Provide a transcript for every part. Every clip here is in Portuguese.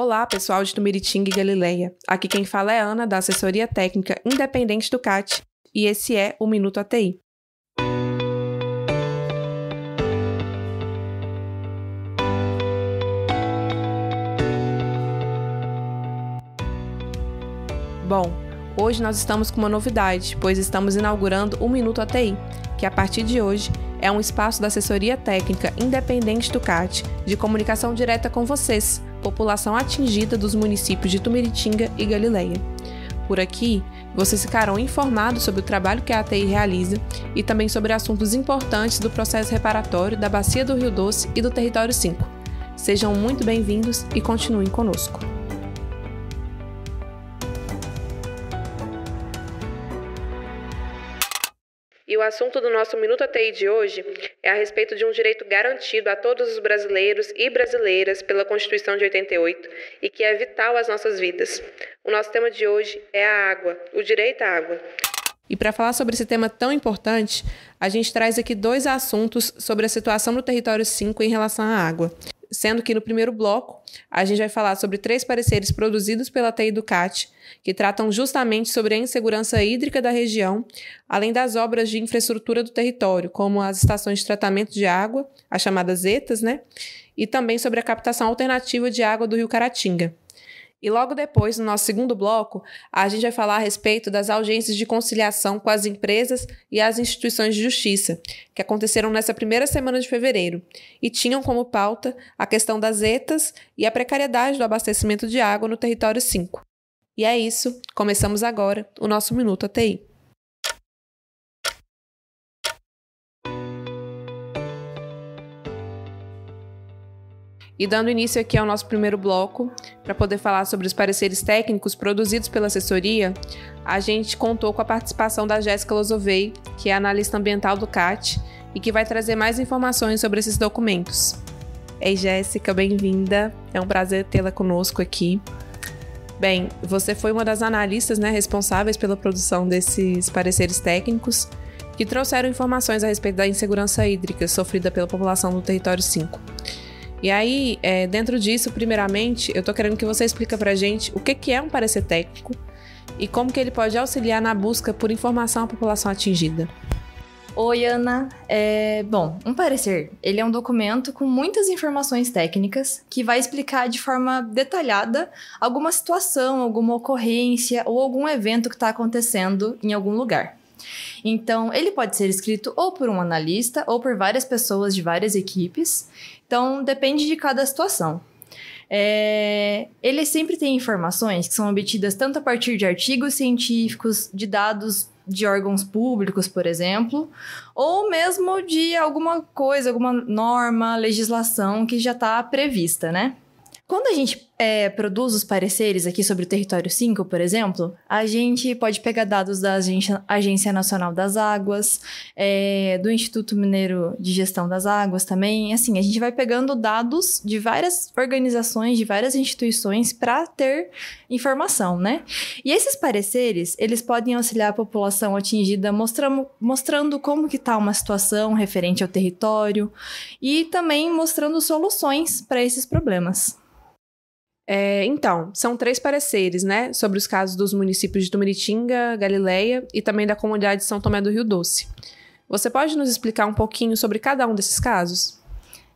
Olá, pessoal de Tumiritinga e Galileia. Aqui quem fala é a Ana, da Assessoria Técnica Independente do CAT, e esse é o Minuto ATI. Bom, hoje nós estamos com uma novidade, pois estamos inaugurando o Minuto ATI, que a partir de hoje é um espaço da Assessoria Técnica Independente do CAT, de comunicação direta com vocês, população atingida dos municípios de Tumiritinga e Galileia. Por aqui, vocês ficarão informados sobre o trabalho que a ATI realiza e também sobre assuntos importantes do processo reparatório da Bacia do Rio Doce e do Território 5. Sejam muito bem-vindos e continuem conosco. E o assunto do nosso Minuto ATI de hoje é a respeito de um direito garantido a todos os brasileiros e brasileiras pela Constituição de 88 e que é vital às nossas vidas. O nosso tema de hoje é a água, o direito à água. E para falar sobre esse tema tão importante, a gente traz aqui dois assuntos sobre a situação do Território 5 em relação à água. Sendo que no primeiro bloco, a gente vai falar sobre 3 pareceres produzidos pela ATI do CAT, que tratam justamente sobre a insegurança hídrica da região, além das obras de infraestrutura do território, como as estações de tratamento de água, as chamadas ETAs, e também sobre a captação alternativa de água do Rio Caratinga. E logo depois, no nosso segundo bloco, a gente vai falar a respeito das audiências de conciliação com as empresas e as instituições de justiça, que aconteceram nessa primeira semana de fevereiro, e tinham como pauta a questão das ETAs e a precariedade do abastecimento de água no Território 5. E é isso, começamos agora o nosso Minuto ATI. E dando início aqui ao nosso primeiro bloco, para poder falar sobre os pareceres técnicos produzidos pela assessoria, a gente contou com a participação da Jéssica Lozovei, que é analista ambiental do CAT, e que vai trazer mais informações sobre esses documentos. Ei, Jéssica, bem-vinda. É um prazer tê-la conosco aqui. Bem, você foi uma das analistas, responsáveis pela produção desses pareceres técnicos, que trouxeram informações a respeito da insegurança hídrica sofrida pela população do Território 5. E aí, dentro disso, primeiramente, eu tô querendo que você explique pra gente o que é um parecer técnico e como que ele pode auxiliar na busca por informação à população atingida. Oi, Ana. Bom, um parecer, ele é um documento com muitas informações técnicas que vai explicar de forma detalhada alguma situação, alguma ocorrência ou algum evento que está acontecendo em algum lugar. Então, ele pode ser escrito ou por um analista ou por várias pessoas de várias equipes. Então, depende de cada situação. Ele sempre tem informações que são obtidas tanto a partir de artigos científicos, de dados de órgãos públicos, por exemplo, ou mesmo de alguma coisa, alguma norma, legislação que já está prevista, Quando a gente produz os pareceres aqui sobre o Território 5, por exemplo, a gente pode pegar dados da Agência Nacional das Águas, do Instituto Mineiro de Gestão das Águas também. Assim, a gente vai pegando dados de várias organizações, de várias instituições para ter informação, E esses pareceres, eles podem auxiliar a população atingida mostrando como que está uma situação referente ao território e também mostrando soluções para esses problemas. Então, são 3 pareceres, sobre os casos dos municípios de Tumiritinga, Galileia e também da comunidade de São Tomé do Rio Doce. Você pode nos explicar um pouquinho sobre cada um desses casos?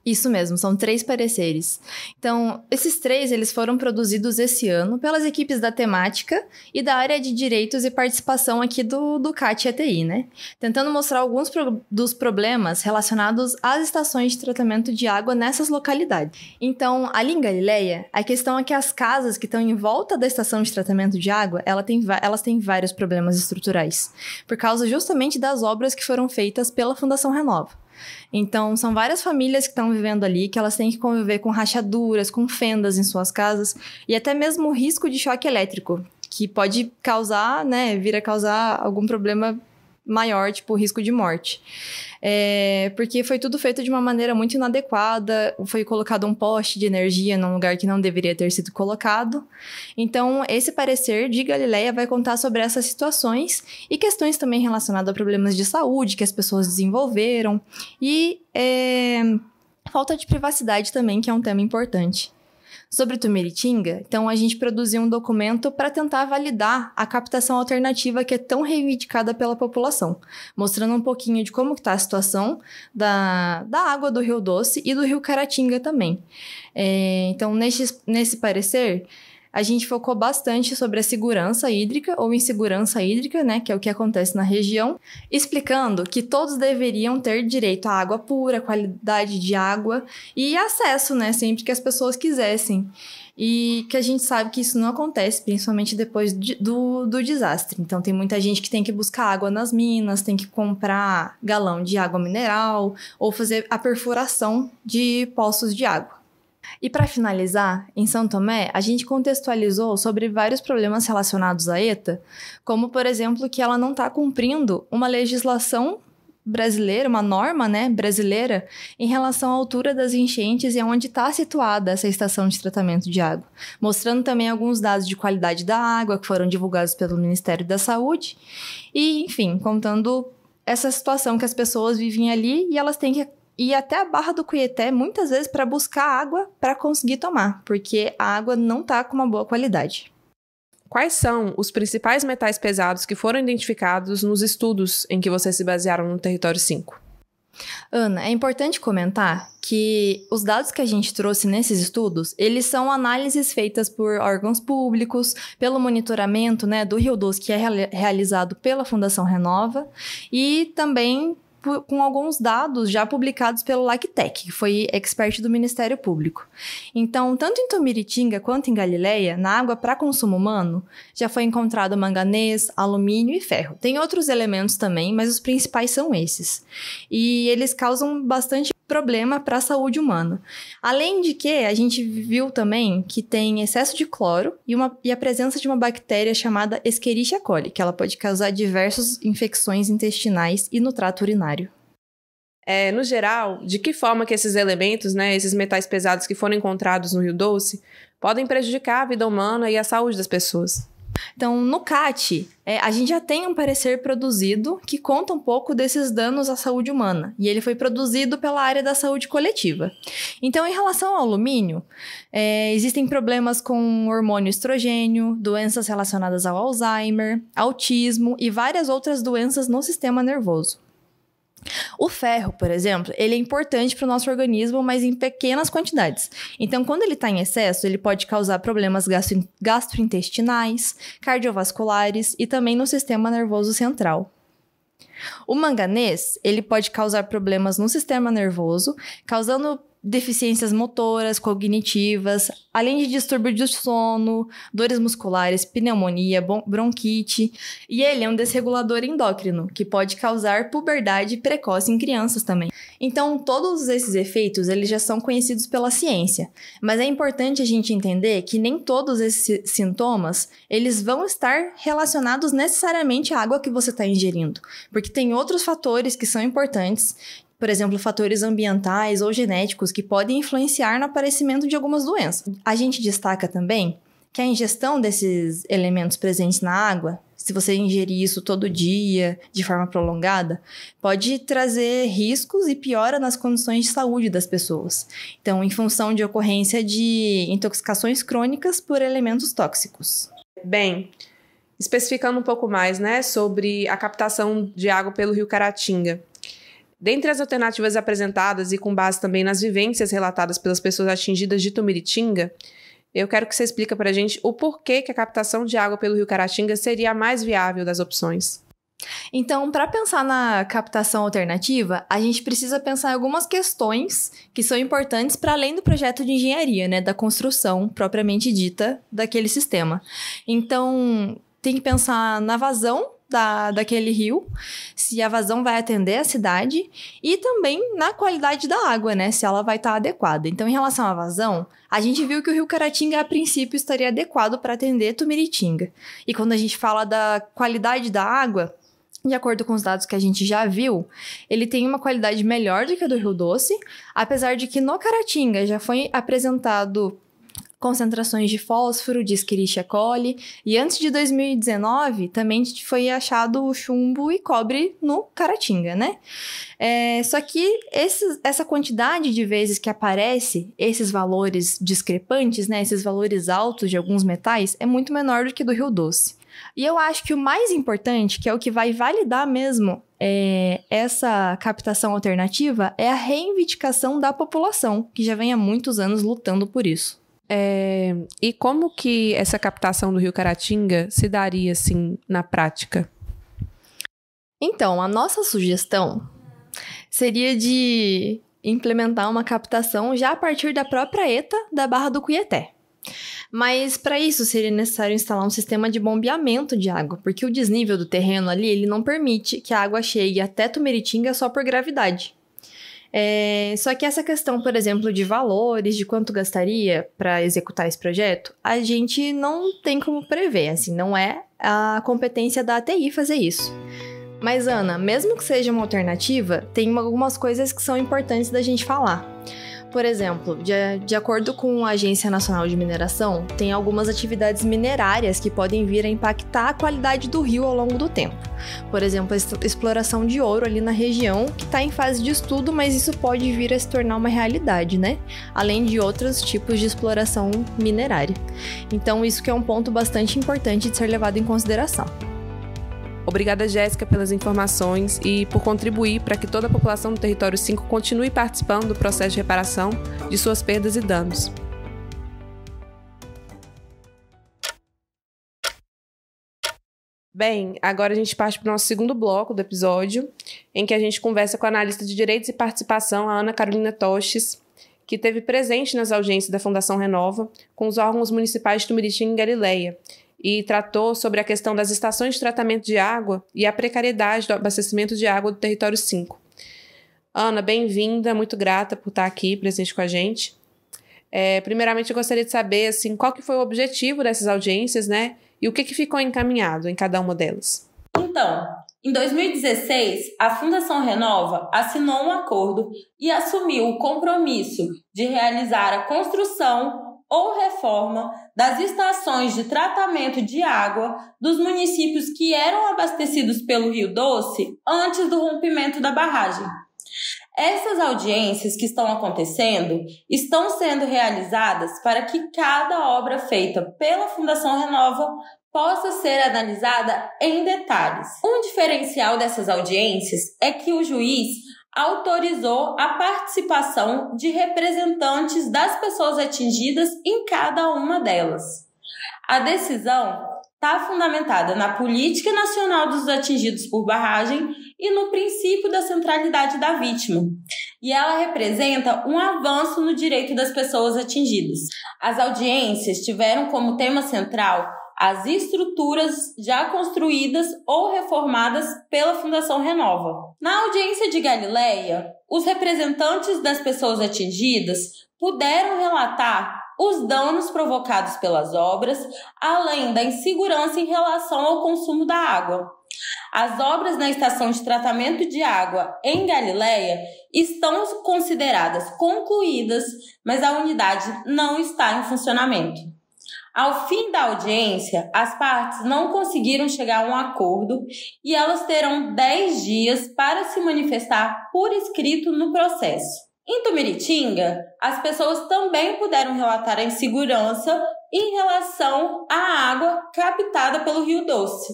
Isso mesmo, são 3 pareceres. Então, esses 3, eles foram produzidos esse ano pelas equipes da temática e da área de direitos e participação aqui do CAT e ATI, Tentando mostrar alguns dos problemas relacionados às estações de tratamento de água nessas localidades. Então, ali em Galileia, a questão é que as casas que estão em volta da estação de tratamento de água, elas têm vários problemas estruturais, por causa justamente das obras que foram feitas pela Fundação Renova. Então, são várias famílias que estão vivendo ali, que elas têm que conviver com rachaduras, com fendas em suas casas e até mesmo o risco de choque elétrico, que pode causar, vir a causar algum problema maior, tipo risco de morte. Porque foi tudo feito de uma maneira muito inadequada, foi colocado um poste de energia num lugar que não deveria ter sido colocado. Então, esse parecer de Galileia vai contar sobre essas situações e questões também relacionadas a problemas de saúde que as pessoas desenvolveram e falta de privacidade também, que é um tema importante. Sobre Tumiritinga, então a gente produziu um documento para tentar validar a captação alternativa que é tão reivindicada pela população, mostrando um pouquinho de como está a situação da água do Rio Doce e do Rio Caratinga também. Então, nesse parecer, a gente focou bastante sobre a segurança hídrica ou insegurança hídrica, né, que é o que acontece na região, explicando que todos deveriam ter direito à água pura, qualidade de água e acesso, né, sempre que as pessoas quisessem. E que a gente sabe que isso não acontece, principalmente depois do desastre. Então, tem muita gente que tem que buscar água nas minas, tem que comprar galão de água mineral ou fazer a perfuração de poços de água. E para finalizar, em São Tomé, a gente contextualizou sobre vários problemas relacionados à ETA, como, por exemplo, que ela não está cumprindo uma legislação brasileira, uma norma, né, brasileira, em relação à altura das enchentes e aonde está situada essa estação de tratamento de água. Mostrando também alguns dados de qualidade da água que foram divulgados pelo Ministério da Saúde e, enfim, contando essa situação que as pessoas vivem ali e elas têm que ir até a Barra do Cuieté, muitas vezes, para buscar água para conseguir tomar, porque a água não está com uma boa qualidade. Quais são os principais metais pesados que foram identificados nos estudos em que vocês se basearam no Território 5? Ana, é importante comentar que os dados que a gente trouxe nesses estudos, eles são análises feitas por órgãos públicos, pelo monitoramento, né, do Rio Doce, que é realizado pela Fundação Renova, e também com alguns dados já publicados pelo LACTEC, que foi expert do Ministério Público. Então, tanto em Tumiritinga quanto em Galileia, na água para consumo humano, já foi encontrado manganês, alumínio e ferro. Tem outros elementos também, mas os principais são esses. E eles causam bastante problema para a saúde humana. Além de que, a gente viu também que tem excesso de cloro e a presença de uma bactéria chamada Escherichia coli, que ela pode causar diversas infecções intestinais e no trato urinário. No geral, de que forma que esses elementos, né, esses metais pesados que foram encontrados no Rio Doce, podem prejudicar a vida humana e a saúde das pessoas? Então, no CAT, a gente já tem um parecer produzido que conta um pouco desses danos à saúde humana. E ele foi produzido pela área da saúde coletiva. Então, em relação ao alumínio, existem problemas com hormônio estrogênio, doenças relacionadas ao Alzheimer, autismo e várias outras doenças no sistema nervoso. O ferro, por exemplo, ele é importante para o nosso organismo, mas em pequenas quantidades. Então, quando ele está em excesso, ele pode causar problemas gastrointestinais, cardiovasculares e também no sistema nervoso central. O manganês, ele pode causar problemas no sistema nervoso, causando deficiências motoras, cognitivas, além de distúrbio de sono, dores musculares, pneumonia, bronquite. E ele é um desregulador endócrino, que pode causar puberdade precoce em crianças também. Então, todos esses efeitos, eles já são conhecidos pela ciência. Mas é importante a gente entender que nem todos esses sintomas, eles vão estar relacionados necessariamente à água que você está ingerindo. Porque tem outros fatores que são importantes, por exemplo, fatores ambientais ou genéticos que podem influenciar no aparecimento de algumas doenças. A gente destaca também que a ingestão desses elementos presentes na água, se você ingerir isso todo dia, de forma prolongada, pode trazer riscos e piora nas condições de saúde das pessoas. Então, em função de ocorrência de intoxicações crônicas por elementos tóxicos. Bem, especificando um pouco mais, né, sobre a captação de água pelo Rio Caratinga. Dentre as alternativas apresentadas e com base também nas vivências relatadas pelas pessoas atingidas de Tumiritinga, eu quero que você explique para a gente o porquê que a captação de água pelo Rio Caratinga seria a mais viável das opções. Então, para pensar na captação alternativa, a gente precisa pensar em algumas questões que são importantes para além do projeto de engenharia, né, da construção propriamente dita daquele sistema. Então, tem que pensar na vazão daquele rio, se a vazão vai atender a cidade e também na qualidade da água, né? Se ela vai estar adequada. Então, em relação à vazão, a gente viu que o Rio Caratinga, a princípio, estaria adequado para atender Tumiritinga. E quando a gente fala da qualidade da água, de acordo com os dados que a gente já viu, ele tem uma qualidade melhor do que a do Rio Doce, apesar de que no Caratinga já foi apresentado concentrações de fósforo, de Escherichia coli, e antes de 2019 também foi achado chumbo e cobre no Caratinga, né? Só que essa quantidade de vezes que aparece esses valores discrepantes, né, esses valores altos de alguns metais, é muito menor do que do Rio Doce. E eu acho que o mais importante, que é o que vai validar mesmo essa captação alternativa, é a reivindicação da população, que já vem há muitos anos lutando por isso. E como que essa captação do Rio Caratinga se daria, assim, na prática? Então, a nossa sugestão seria de implementar uma captação já a partir da própria ETA da Barra do Cuietê. Mas para isso seria necessário instalar um sistema de bombeamento de água, porque o desnível do terreno ali ele não permite que a água chegue até Tumiritinga só por gravidade. Só que essa questão, por exemplo, de valores, de quanto gastaria para executar esse projeto, a gente não tem como prever, assim, não é a competência da ATI fazer isso. Mas, Ana, mesmo que seja uma alternativa, tem algumas coisas que são importantes da gente falar. Por exemplo, de acordo com a Agência Nacional de Mineração, tem algumas atividades minerárias que podem vir a impactar a qualidade do rio ao longo do tempo. Por exemplo, a exploração de ouro ali na região, que está em fase de estudo, mas isso pode vir a se tornar uma realidade, né? Além de outros tipos de exploração minerária. Então, isso que é um ponto bastante importante de ser levado em consideração. Obrigada, Jéssica, pelas informações e por contribuir para que toda a população do Território 5 continue participando do processo de reparação de suas perdas e danos. Bem, agora a gente parte para o nosso segundo bloco do episódio, em que a gente conversa com a analista de Direitos e Participação, a Ana Carolina Toches, que esteve presente nas audiências da Fundação Renova com os órgãos municipais de Tumiritinga e Galileia, e tratou sobre a questão das estações de tratamento de água e a precariedade do abastecimento de água do Território 5. Ana, bem-vinda, muito grata por estar aqui presente com a gente. Primeiramente, eu gostaria de saber assim, qual que foi o objetivo dessas audiências, né? E o que ficou encaminhado em cada uma delas. Então, em 2016, a Fundação Renova assinou um acordo e assumiu o compromisso de realizar a construção ou reforma das estações de tratamento de água dos municípios que eram abastecidos pelo Rio Doce antes do rompimento da barragem. Essas audiências que estão acontecendo estão sendo realizadas para que cada obra feita pela Fundação Renova possa ser analisada em detalhes. Um diferencial dessas audiências é que o juiz autorizou a participação de representantes das pessoas atingidas em cada uma delas. A decisão está fundamentada na Política Nacional dos Atingidos por Barragem e no princípio da centralidade da vítima. E ela representa um avanço no direito das pessoas atingidas. As audiências tiveram como tema central as estruturas já construídas ou reformadas pela Fundação Renova. Na audiência de Galileia, os representantes das pessoas atingidas puderam relatar os danos provocados pelas obras, além da insegurança em relação ao consumo da água. As obras na estação de tratamento de água em Galileia estão consideradas concluídas, mas a unidade não está em funcionamento. Ao fim da audiência, as partes não conseguiram chegar a um acordo e elas terão 10 dias para se manifestar por escrito no processo. Em Tumiritinga, as pessoas também puderam relatar a insegurança em relação à água captada pelo Rio Doce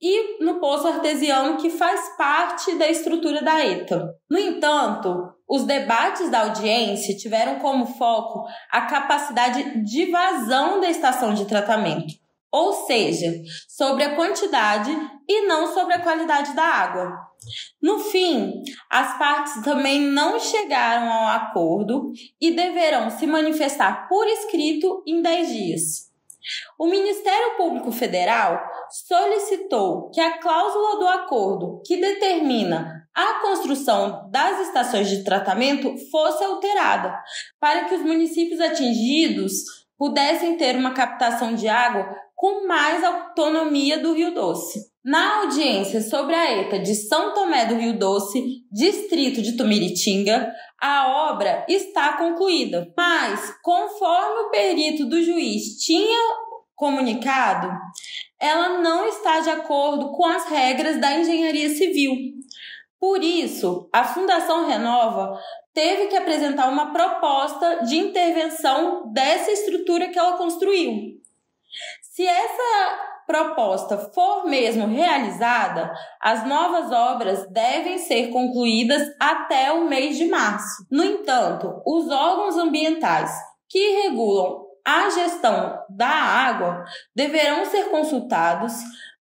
e no poço artesiano que faz parte da estrutura da ETA. No entanto, os debates da audiência tiveram como foco a capacidade de vazão da estação de tratamento, ou seja, sobre a quantidade e não sobre a qualidade da água. No fim, as partes também não chegaram a um acordo e deverão se manifestar por escrito em 10 dias. O Ministério Público Federal solicitou que a cláusula do acordo que determina a construção das estações de tratamento fosse alterada para que os municípios atingidos pudessem ter uma captação de água com mais autonomia do Rio Doce. Na audiência sobre a ETA de São Tomé do Rio Doce, distrito de Tumiritinga, a obra está concluída, mas, conforme o perito do juiz tinha comunicado, ela não está de acordo com as regras da engenharia civil. Por isso, a Fundação Renova teve que apresentar uma proposta de intervenção dessa estrutura que ela construiu. Se essa proposta for mesmo realizada, as novas obras devem ser concluídas até o mês de março. No entanto, os órgãos ambientais que regulam a gestão da água deverão ser consultados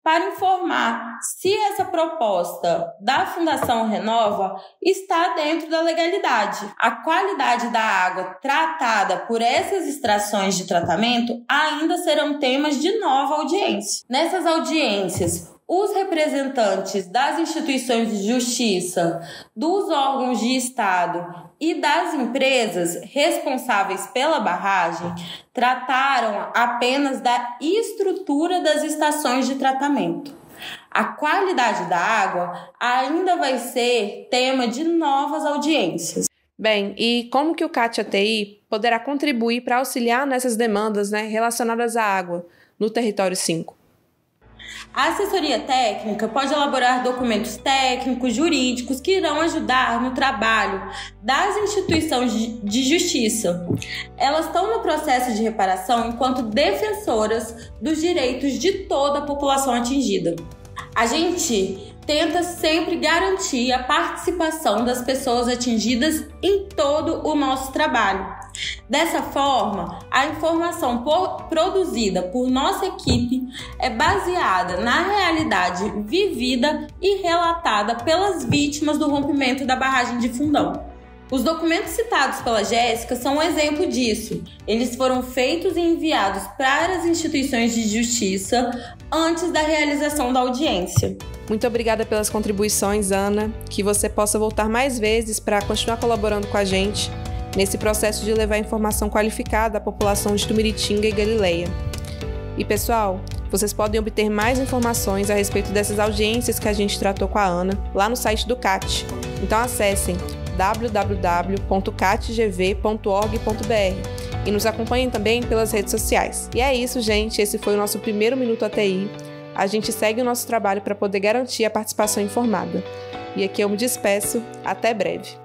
para informar se essa proposta da Fundação Renova está dentro da legalidade. A qualidade da água tratada por essas estações de tratamento ainda serão temas de nova audiência. Nessas audiências, os representantes das instituições de justiça, dos órgãos de Estado e das empresas responsáveis pela barragem trataram apenas da estrutura das estações de tratamento. A qualidade da água ainda vai ser tema de novas audiências. Bem, e como que o CAT-ATI poderá contribuir para auxiliar nessas demandas, relacionadas à água no Território 5? A assessoria técnica pode elaborar documentos técnicos, jurídicos que irão ajudar no trabalho das instituições de justiça. Elas estão no processo de reparação enquanto defensoras dos direitos de toda a população atingida. A gente tenta sempre garantir a participação das pessoas atingidas em todo o nosso trabalho. Dessa forma, a informação produzida por nossa equipe é baseada na realidade vivida e relatada pelas vítimas do rompimento da barragem de Fundão. Os documentos citados pela Jéssica são um exemplo disso. Eles foram feitos e enviados para as instituições de justiça antes da realização da audiência. Muito obrigada pelas contribuições, Ana. Que você possa voltar mais vezes para continuar colaborando com a gente nesse processo de levar informação qualificada à população de Tumiritinga e Galileia. E pessoal, vocês podem obter mais informações a respeito dessas audiências que a gente tratou com a Ana lá no site do CAT. Então acessem www.catgv.org.br e nos acompanhem também pelas redes sociais. E é isso, gente. Esse foi o nosso primeiro Minuto ATI. A gente segue o nosso trabalho para poder garantir a participação informada. E aqui eu me despeço. Até breve.